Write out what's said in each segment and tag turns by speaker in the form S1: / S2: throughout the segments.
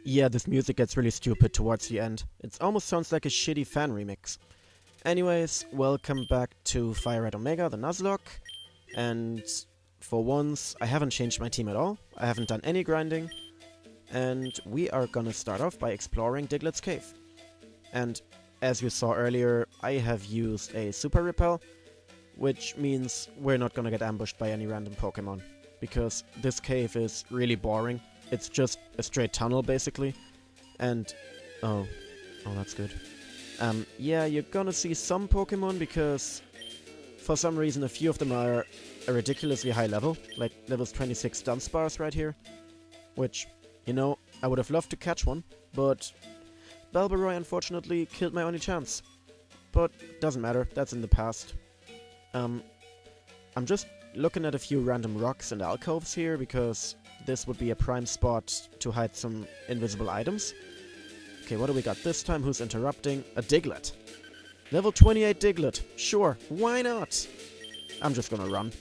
S1: Yeah, this music gets really stupid towards the end. It almost sounds like a shitty fan remix. Anyways, welcome back to FireRed Omega, the Nuzlocke. And for once, I haven't changed my team at all. I haven't done any grinding. And we are gonna start off by exploring Diglett's Cave. And as you saw earlier, I have used a Super Repel, which means we're not gonna get ambushed by any random Pokémon. Because this cave is really boring. It's just a straight tunnel, basically. And... Oh, that's good. Yeah, you're gonna see some Pokemon because for some reason a few of them are a ridiculously high level, like levels 26 Dunsparce right here. Which, you know, I would have loved to catch one, but Balbaroy unfortunately killed my only chance. But doesn't matter, that's in the past. I'm just looking at a few random rocks and alcoves here because this would be a prime spot to hide some invisible items. Okay, what do we got this time? Who's interrupting? A Diglett. Level 28 Diglett. Sure, why not? I'm just gonna run.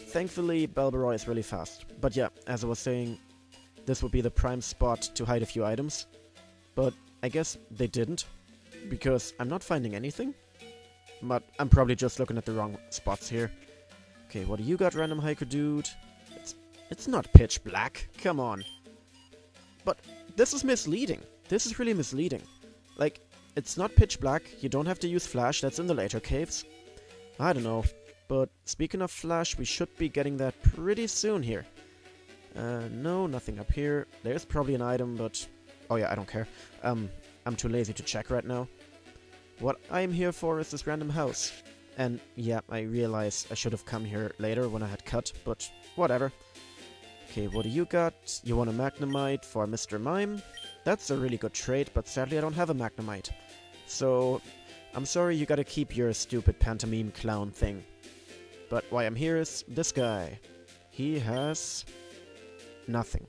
S1: Thankfully, Balbaroy is really fast. But yeah, as I was saying, this would be the prime spot to hide a few items. But I guess they didn't, because I'm not finding anything. But I'm probably just looking at the wrong spots here. Okay, what do you got, random Haiku dude? It's not pitch black. Come on. But this is misleading. This is really misleading. Like, it's not pitch black. You don't have to use flash. That's in the later caves. I don't know. But speaking of flash, we should be getting that pretty soon here. No, nothing up here. There's probably an item, but... Oh yeah, I don't care. I'm too lazy to check right now. What I'm here for is this random house. And yeah, I realize I should have come here later when I had cut, but whatever. Okay, what do you got? You want a Magnemite for Mr. Mime? That's a really good trade, but sadly I don't have a Magnemite. So, I'm sorry you gotta keep your stupid pantomime clown thing. But why I'm here is this guy. He has... nothing.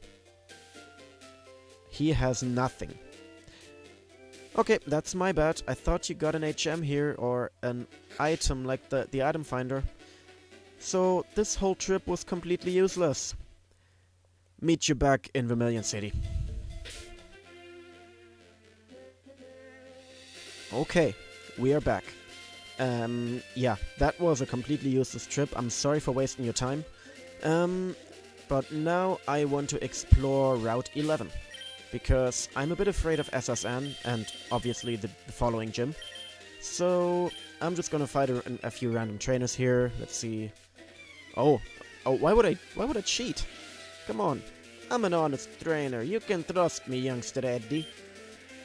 S1: He has nothing. Okay, that's my bad. I thought you got an HM here, or an item like the item finder. So, this whole trip was completely useless. Meet you back in Vermilion City. Okay, we are back. Yeah, that was a completely useless trip. I'm sorry for wasting your time. But now I want to explore Route 11. Because I'm a bit afraid of SSN and obviously the following gym. So I'm just gonna fight a few random trainers here. Let's see. Oh, why would I cheat? Come on, I'm an honest trainer. You can trust me, youngster Eddie.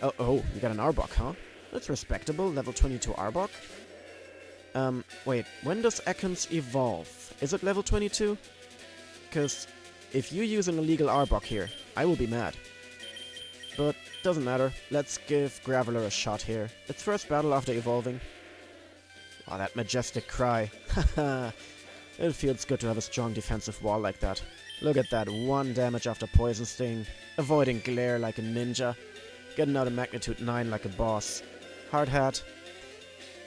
S1: Oh, you got an Arbok, huh? That's respectable. Level 22 Arbok. Wait, when does Ekans evolve? Is it level 22? Because if you use an illegal Arbok here, I will be mad. But doesn't matter. Let's give Graveler a shot here. Its first battle after evolving. Oh, that majestic cry. Haha. It feels good to have a strong defensive wall like that. Look at that, 1 damage after Poison Sting. Avoiding Glare like a ninja. Getting out of Magnitude 9 like a boss. Hard Hat.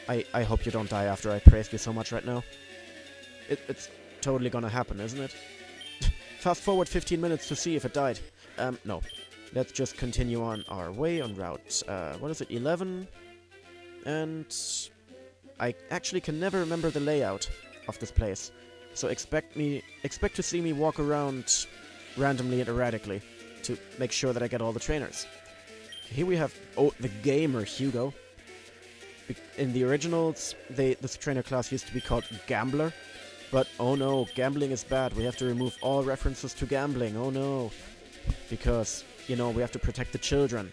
S1: I hope you don't die after I praised you so much right now. It's totally gonna happen, isn't it? Fast forward 15 minutes to see if it died. No. Let's just continue on our way on route, what is it, 11? And I actually can never remember the layout of this place. So expect to see me walk around randomly and erratically to make sure that I get all the trainers. Here we have, the gamer Hugo. In the originals, this trainer class used to be called Gambler. But oh no, gambling is bad. We have to remove all references to gambling. Oh no. Because, you know, we have to protect the children.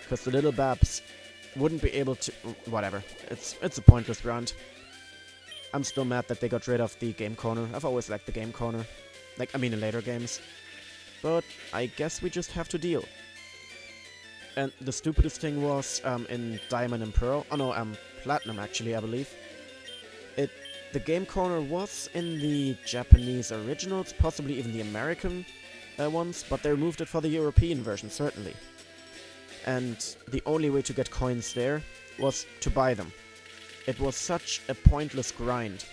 S1: Because the little babs wouldn't be able to... Whatever. It's a pointless rant. I'm still mad that they got rid of the game corner. I've always liked the game corner. Like, I mean in later games. But I guess we just have to deal. And the stupidest thing was, in Diamond and Pearl... Oh no, Platinum actually, I believe. The game corner was in the Japanese originals, possibly even the American ones, but they removed it for the European version, certainly. And the only way to get coins there was to buy them. It was such a pointless grind.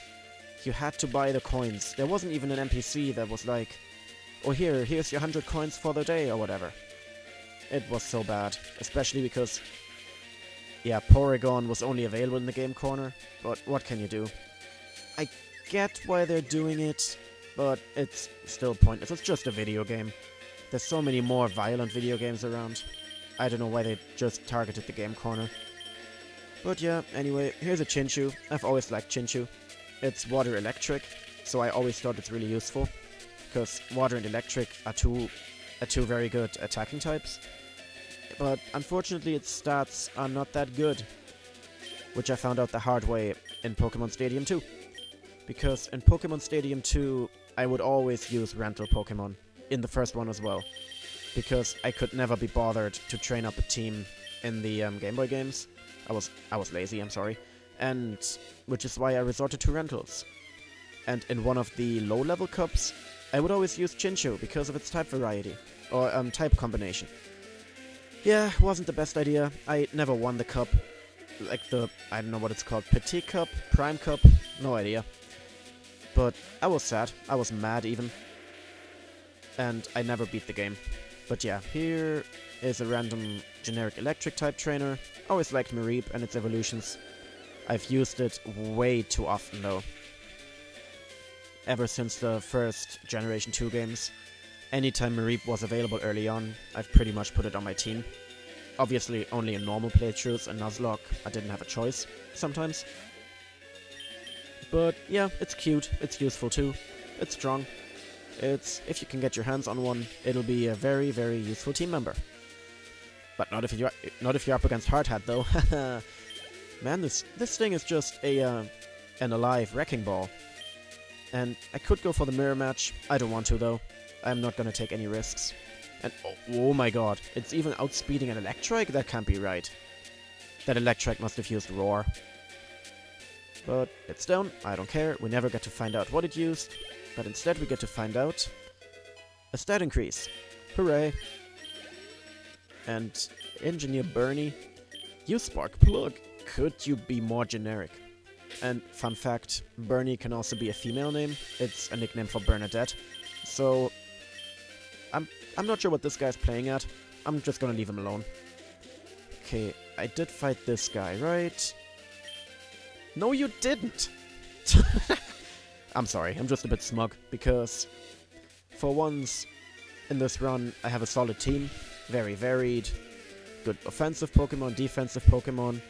S1: You had to buy the coins. There wasn't even an NPC that was like, oh here's your 100 coins for the day or whatever. It was so bad, especially because, yeah, Porygon was only available in the game corner, but what can you do? I get why they're doing it, but it's still pointless. It's just a video game. There's so many more violent video games around. I don't know why they just targeted the game corner. But yeah, anyway, here's a Chinchou. I've always liked Chinchou. It's water electric, so I always thought it's really useful, because water and electric are two very good attacking types. But unfortunately its stats are not that good, which I found out the hard way in Pokémon Stadium 2. Because in Pokémon Stadium 2, I would always use rental Pokémon, in the first one as well, because I could never be bothered to train up a team in the Game Boy games. I was lazy, I'm sorry, and which is why I resorted to rentals. And in one of the low-level cups, I would always use Chinchou because of its type variety, or type combination. Yeah, wasn't the best idea. I never won the cup, like the, I don't know what it's called, Petit Cup, Prime Cup, no idea. But I was sad, I was mad even, and I never beat the game. But yeah, here is a random generic electric type trainer. Always liked Mareep and its evolutions. I've used it way too often though. Ever since the first Generation 2 games. Anytime Mareep was available early on, I've pretty much put it on my team. Obviously only in normal playthroughs and Nuzlocke, I didn't have a choice sometimes. But yeah, it's cute, it's useful too, it's strong. If you can get your hands on one, it'll be a very, very useful team member. But not if you're up against Hardhat though. Man, this thing is just an alive wrecking ball. And I could go for the mirror match. I don't want to though. I'm not gonna take any risks. And oh my god, it's even outspeeding an Electrike? That can't be right. That Electrike must have used Roar. But it's down, I don't care. We never get to find out what it used. But instead we get to find out a stat increase. Hooray! And Engineer Bernie, you Spark Plug. Could you be more generic? And fun fact, Bernie can also be a female name. It's a nickname for Bernadette. So I'm not sure what this guy's playing at. I'm just gonna leave him alone. Okay, I did fight this guy, right? No, you didn't! I'm sorry, I'm just a bit smug, because for once in this run I have a solid team, very varied, good offensive Pokemon, defensive Pokemon,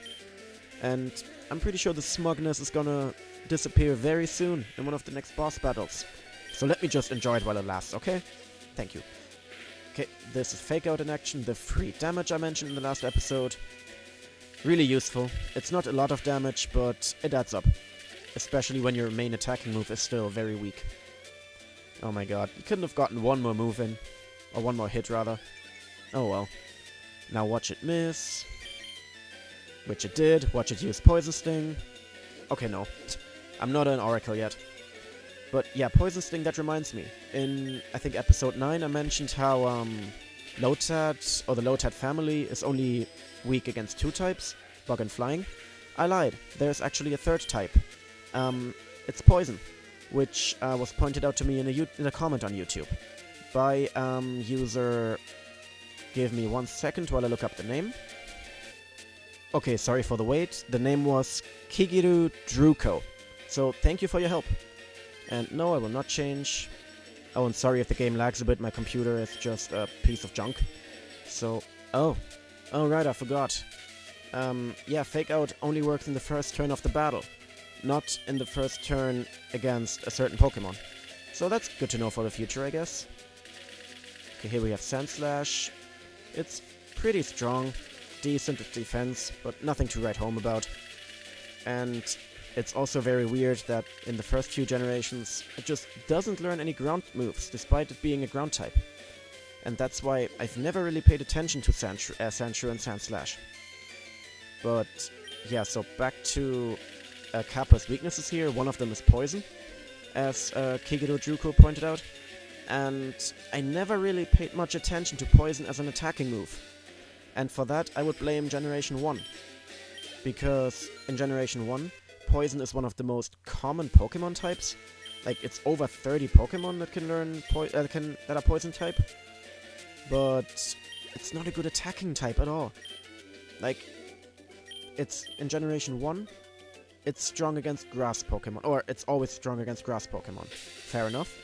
S1: and I'm pretty sure the smugness is gonna disappear very soon in one of the next boss battles. So let me just enjoy it while it lasts, okay? Thank you. Okay, this is Fake Out in action, the free damage I mentioned in the last episode. Really useful. It's not a lot of damage, but it adds up. Especially when your main attacking move is still very weak. Oh my god, you couldn't have gotten one more move in. Or one more hit, rather. Oh well. Now watch it miss. Which it did. Watch it use Poison Sting. Okay, no. I'm not an Oracle yet. But yeah, Poison Sting, that reminds me. In, I think, episode 9, I mentioned how Lotad, or the Lotad family, is only weak against 2 types, Bug and Flying. I lied. There's actually a 3rd type. It's Poison, which was pointed out to me in a comment on YouTube by user... Give me 1 second while I look up the name. Okay, sorry for the wait. The name was Kigiru Druko. So thank you for your help. And no, I will not change. Oh, and sorry if the game lags a bit. My computer is just a piece of junk. So, oh right, I forgot. Yeah, Fake Out only works in the first turn of the battle, not in the first turn against a certain Pokemon. So that's good to know for the future, I guess. Okay, here we have Sand Slash. It's pretty strong, decent at defense, but nothing to write home about. And it's also very weird that in the first few generations, it just doesn't learn any ground moves, despite it being a ground type. And that's why I've never really paid attention to Sandshrew and Sand Slash. But yeah, so back to Kappa's weaknesses here. One of them is Poison, as Kigero Juko pointed out. And I never really paid much attention to Poison as an attacking move. And for that, I would blame Generation 1. Because in Generation 1, Poison is one of the most common Pokemon types. Like, it's over 30 Pokemon that can learn that are Poison type. But it's not a good attacking type at all. Like, it's in Generation 1, it's strong against grass Pokemon, or it's always strong against grass Pokemon. Fair enough.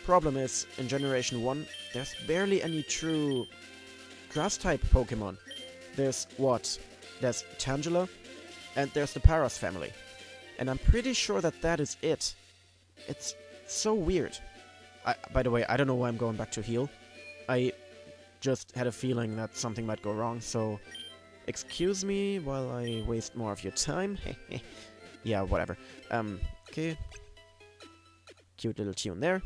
S1: Problem is, in Generation 1, there's barely any true grass-type Pokemon. There's There's Tangela, and there's the Paras family. And I'm pretty sure that is it. It's so weird. By the way, I don't know why I'm going back to heal. I just had a feeling that something might go wrong, so excuse me while I waste more of your time. Yeah, whatever. Okay. Cute little tune there.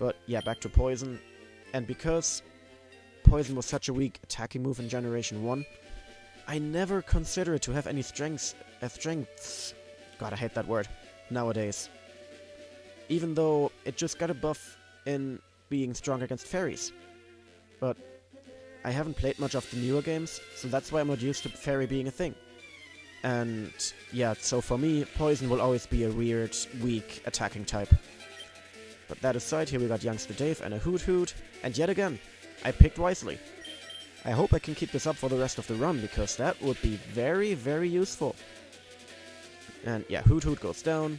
S1: But yeah, back to Poison. And because Poison was such a weak attacking move in Generation 1, I never consider it to have any strengths. God, I hate that word. Nowadays. Even though it just got a buff in being strong against fairies. But I haven't played much of the newer games, so that's why I'm not used to fairy being a thing. And yeah, so for me, Poison will always be a weird, weak attacking type. But that aside, here we got Youngster Dave and a Hoot Hoot, and yet again, I picked wisely. I hope I can keep this up for the rest of the run, because that would be very, very useful. And yeah, Hoot Hoot goes down,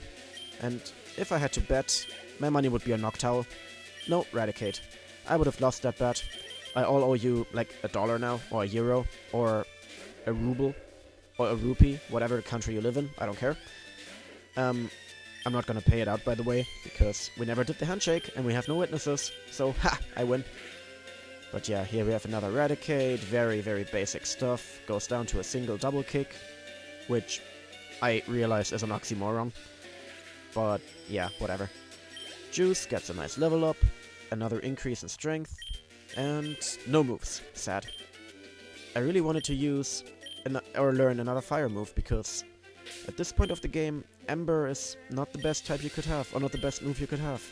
S1: and if I had to bet, my money would be on Noctowl. No, Raticate. I would have lost that bet. I all owe you like $1 now, or €1, or a ruble, or a rupee, whatever country you live in, I don't care. I'm not gonna pay it out, by the way, because we never did the handshake, and we have no witnesses, so ha! I win. But yeah, here we have another Raticate, very, very basic stuff, goes down to a single double kick, which I realize is an oxymoron. But yeah, whatever. Juice gets a nice level up, another increase in strength, and no moves. Sad. I really wanted to use or learn another fire move, because at this point of the game, Ember is not the best type you could have, or not the best move you could have.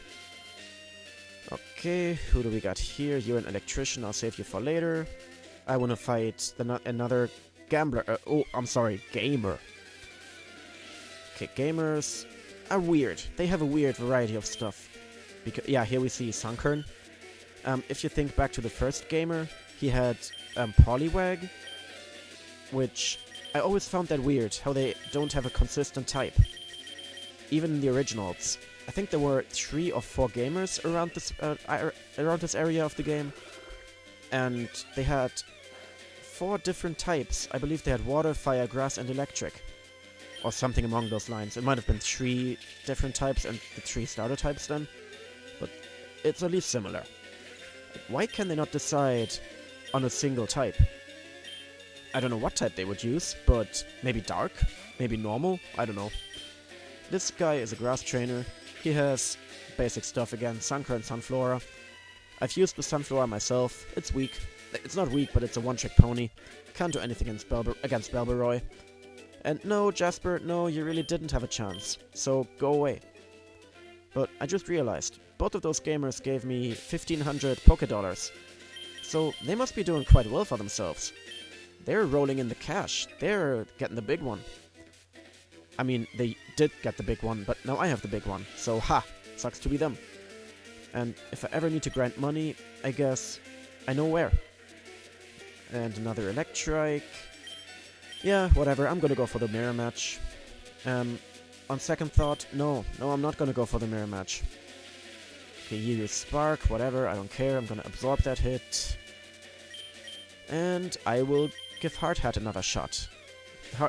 S1: Okay, who do we got here? You're an electrician, I'll save you for later. I want to fight another gambler. Gamer. Okay, gamers are weird. They have a weird variety of stuff. Yeah, here we see Sunkern. If you think back to the first gamer, he had Poliwag, which I always found that weird, how they don't have a consistent type. Even in the originals. I think there were 3 or 4 gamers around this area of the game, and they had 4 different types. I believe they had water, fire, grass, and electric. Or something along those lines. It might have been 3 different types and the 3 starter types then. But it's at least similar. Why can they not decide on a single type? I don't know what type they would use, but maybe dark? Maybe normal? I don't know. This guy is a grass trainer. He has basic stuff again, Sunkern and Sunflora. I've used the Sunflora myself. It's weak. It's not weak, but it's a one-trick pony. Can't do anything against Belberoy. And no, Jasper, no, you really didn't have a chance. So, go away. But I just realized, both of those gamers gave me 1,500 Pokédollars. So, they must be doing quite well for themselves. They're rolling in the cash. They're getting the big one. I mean, they did get the big one, but now I have the big one. So, ha! Sucks to be them. And if I ever need to grind money, I guess I know where. And another Electrike. Yeah, whatever, I'm gonna go for the mirror match. On second thought, no, I'm not gonna go for the mirror match. Okay, you use Spark, whatever, I don't care, I'm gonna absorb that hit. And I will give Hardhat another shot.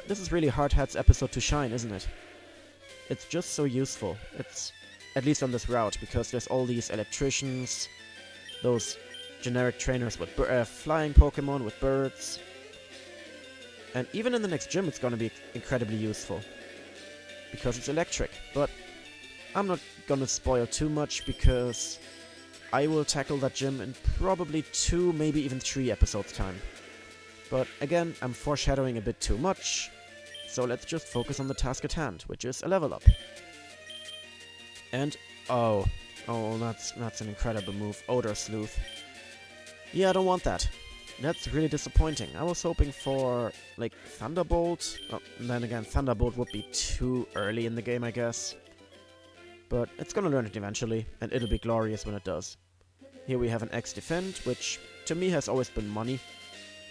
S1: This is really Hardhat's episode to shine, isn't it? It's just so useful. It's, at least on this route, because there's all these electricians, those generic trainers with flying Pokemon, with birds. And even in the next gym it's gonna be incredibly useful. Because it's electric. But I'm not gonna spoil too much, because I will tackle that gym in probably 2, maybe even 3 episodes time. But again, I'm foreshadowing a bit too much, so let's just focus on the task at hand, which is a level up. And, oh, that's an incredible move, Odor Sleuth. Yeah, I don't want that. That's really disappointing. I was hoping for, like, Thunderbolt. Oh, and then again, Thunderbolt would be too early in the game, I guess. But it's gonna learn it eventually, and it'll be glorious when it does. Here we have an X Defend, which to me has always been money.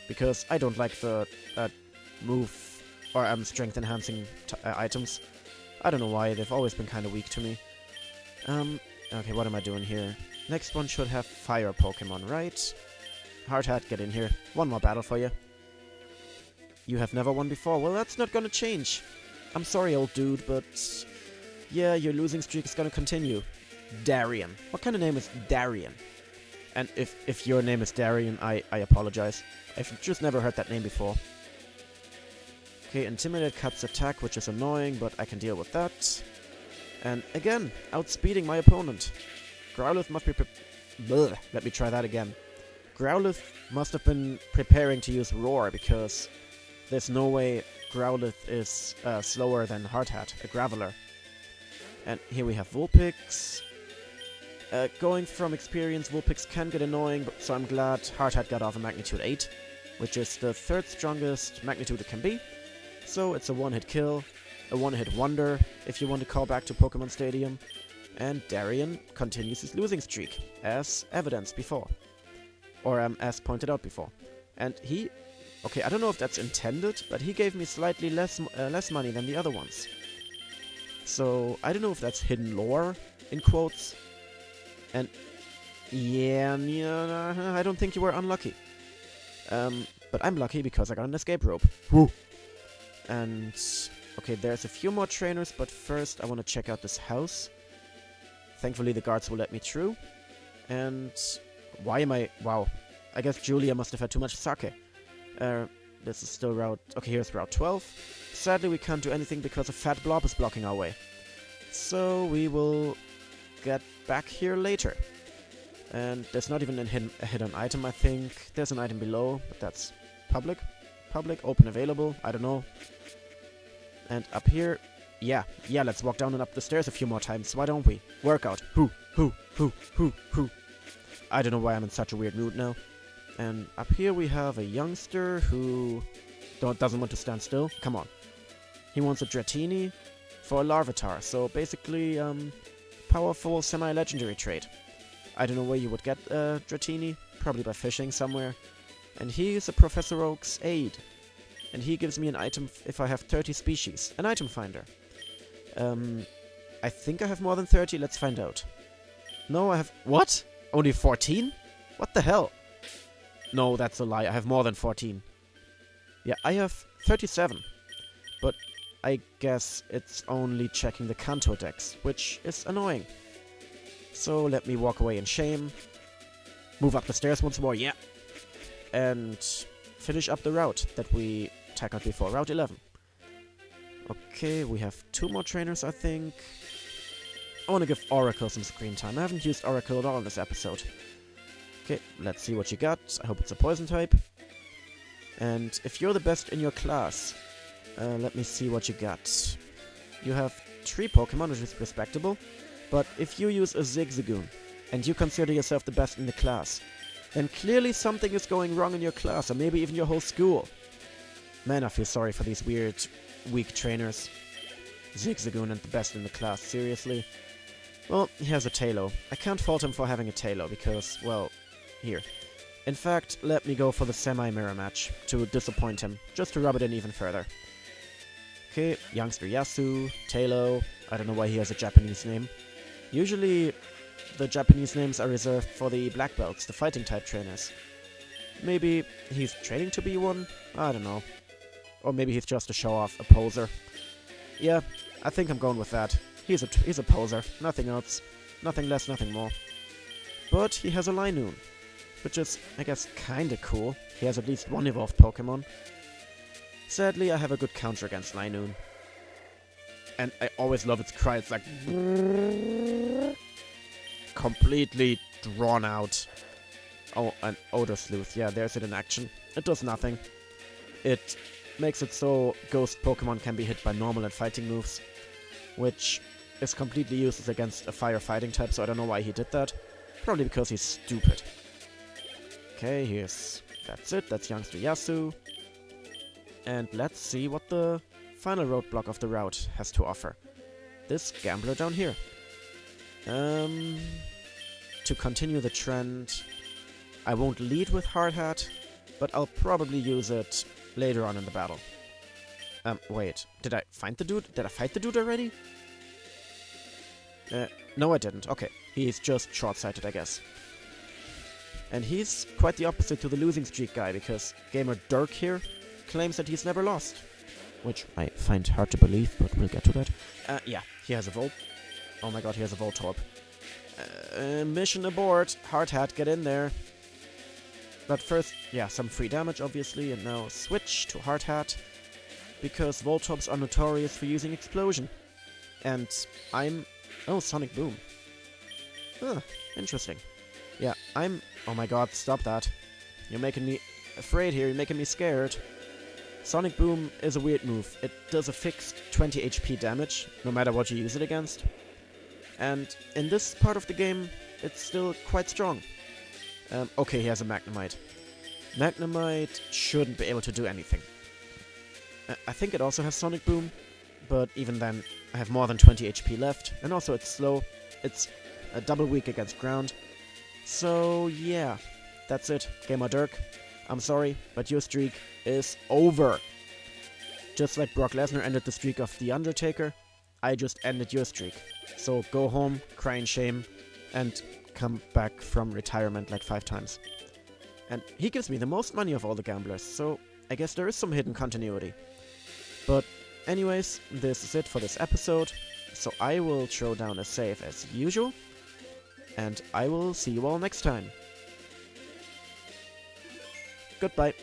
S1: because I don't like the move or strength enhancing items. I don't know why, they've always been kind of weak to me. Okay, what am I doing here? Next one should have fire Pokemon, right? Hard Hat, get in here. One more battle for you. You have never won before. Well, that's not gonna change. I'm sorry, old dude, but yeah, your losing streak is gonna continue. Darian. What kind of name is Darian? And if your name is Darian, I apologize. I've just never heard that name before. Okay, Intimidate cuts attack, which is annoying, but I can deal with that. And again, outspeeding my opponent. Growlithe must be let me try that again. Growlithe must have been preparing to use Roar, because there's no way Growlithe is slower than Hardhat, the Graveler. And here we have Vulpix. Going from experience, Vulpix can get annoying, so I'm glad Hardhat got off a Magnitude 8, which is the third strongest Magnitude it can be. So it's a one-hit kill, a one-hit wonder, if you want to call back to Pokemon Stadium. And Darian continues his losing streak, as evidenced before. Or as pointed out before. And he... Okay, I don't know if that's intended, but he gave me slightly less money than the other ones. So, I don't know if that's hidden lore, in quotes. And... Yeah, I don't think you were unlucky. But I'm lucky because I got an escape rope. Woo! And... Okay, there's a few more trainers, but first I want to check out this house. Thankfully the guards will let me through. And... Why am I... Wow. I guess Julia must have had too much sake. This is still Route... Okay, here's Route 12. Sadly, we can't do anything because a fat blob is blocking our way. So, we will get back here later. And there's not even a hidden item, I think. There's an item below, but that's public. Public, open, available. I don't know. And up here... Yeah, let's walk down and up the stairs a few more times. Why don't we? Workout. Hoo. I don't know why I'm in such a weird mood now. And up here we have a youngster who doesn't want to stand still. Come on. He wants a Dratini for a Larvitar. So basically, powerful semi-legendary trait. I don't know where you would get Dratini. Probably by fishing somewhere. And he is a Professor Oak's aide. And he gives me an item if I have 30 species. An item finder. I think I have more than 30. Let's find out. No, I have... What? Only 14? What the hell? No, that's a lie. I have more than 14. Yeah, I have 37. But I guess it's only checking the Kanto decks, which is annoying. So let me walk away in shame. Move up the stairs once more, yeah. And finish up the route that we tackled before, Route 11. Okay, we have 2 more trainers, I think. I want to give Oracle some screen time. I haven't used Oracle at all in this episode. Okay, let's see what you got. I hope it's a poison type. And if you're the best in your class, let me see what you got. You have 3 Pokemon, which is respectable. But if you use a Zigzagoon, and you consider yourself the best in the class, then clearly something is going wrong in your class, or maybe even your whole school. Man, I feel sorry for these weird, weak trainers. Zigzagoon and the best in the class, seriously? Well, he has a Tailo. I can't fault him for having a Tailo, because, well, here. In fact, let me go for the semi-mirror match, to disappoint him, just to rub it in even further. Okay, youngster Yasu, Tailo, I don't know why he has a Japanese name. Usually, the Japanese names are reserved for the black belts, the fighting type trainers. Maybe he's training to be one? I don't know. Or maybe he's just a show-off, a poser. Yeah, I think I'm going with that. He's a poser, nothing else. Nothing less, nothing more. But he has a Linoon, which is, I guess, kinda cool. He has at least one evolved Pokemon. Sadly, I have a good counter against Linoon. And I always love its cry, it's like... completely drawn out. Oh, an Odor Sleuth, yeah, there's it in action. It does nothing. It makes it so ghost Pokemon can be hit by normal and fighting moves, which is completely useless against a fire fighting type, so I don't know why he did that. Probably because he's stupid. Okay, that's it, that's youngster Yasu. And let's see what the final roadblock of the route has to offer. This gambler down here. To continue the trend, I won't lead with Hardhat, but I'll probably use it later on in the battle. Wait, did I find the dude? Did I fight the dude already? No I didn't. Okay, he's just short-sighted, I guess. And he's quite the opposite to the losing streak guy, because Gamer Dirk here claims that he's never lost. Which I find hard to believe, but we'll get to that. Yeah, he has a Volt. Oh my god, he has a Voltorb. Mission abort. Hard Hat, get in there. But first, yeah, some free damage, obviously, and now switch to Hard Hat, because Voltorbs are notorious for using Explosion. And I'm... Oh, Sonic Boom. Interesting. Yeah, oh my god, stop that. You're making me afraid here, you're making me scared. Sonic Boom is a weird move. It does a fixed 20 HP damage, no matter what you use it against. And in this part of the game, it's still quite strong. Okay, he has a Magnemite. Magnemite shouldn't be able to do anything. I think it also has Sonic Boom, but even then, I have more than 20 HP left, and also it's slow. It's a double weak against ground. So yeah, that's it, Gamer Dirk. I'm sorry, but your streak is over. Just like Brock Lesnar ended the streak of The Undertaker, I just ended your streak. So go home, cry in shame, and come back from retirement like 5 times. And he gives me the most money of all the gamblers, so I guess there is some hidden continuity. But anyways, this is it for this episode, so I will throw down a save as usual, and I will see you all next time. Goodbye.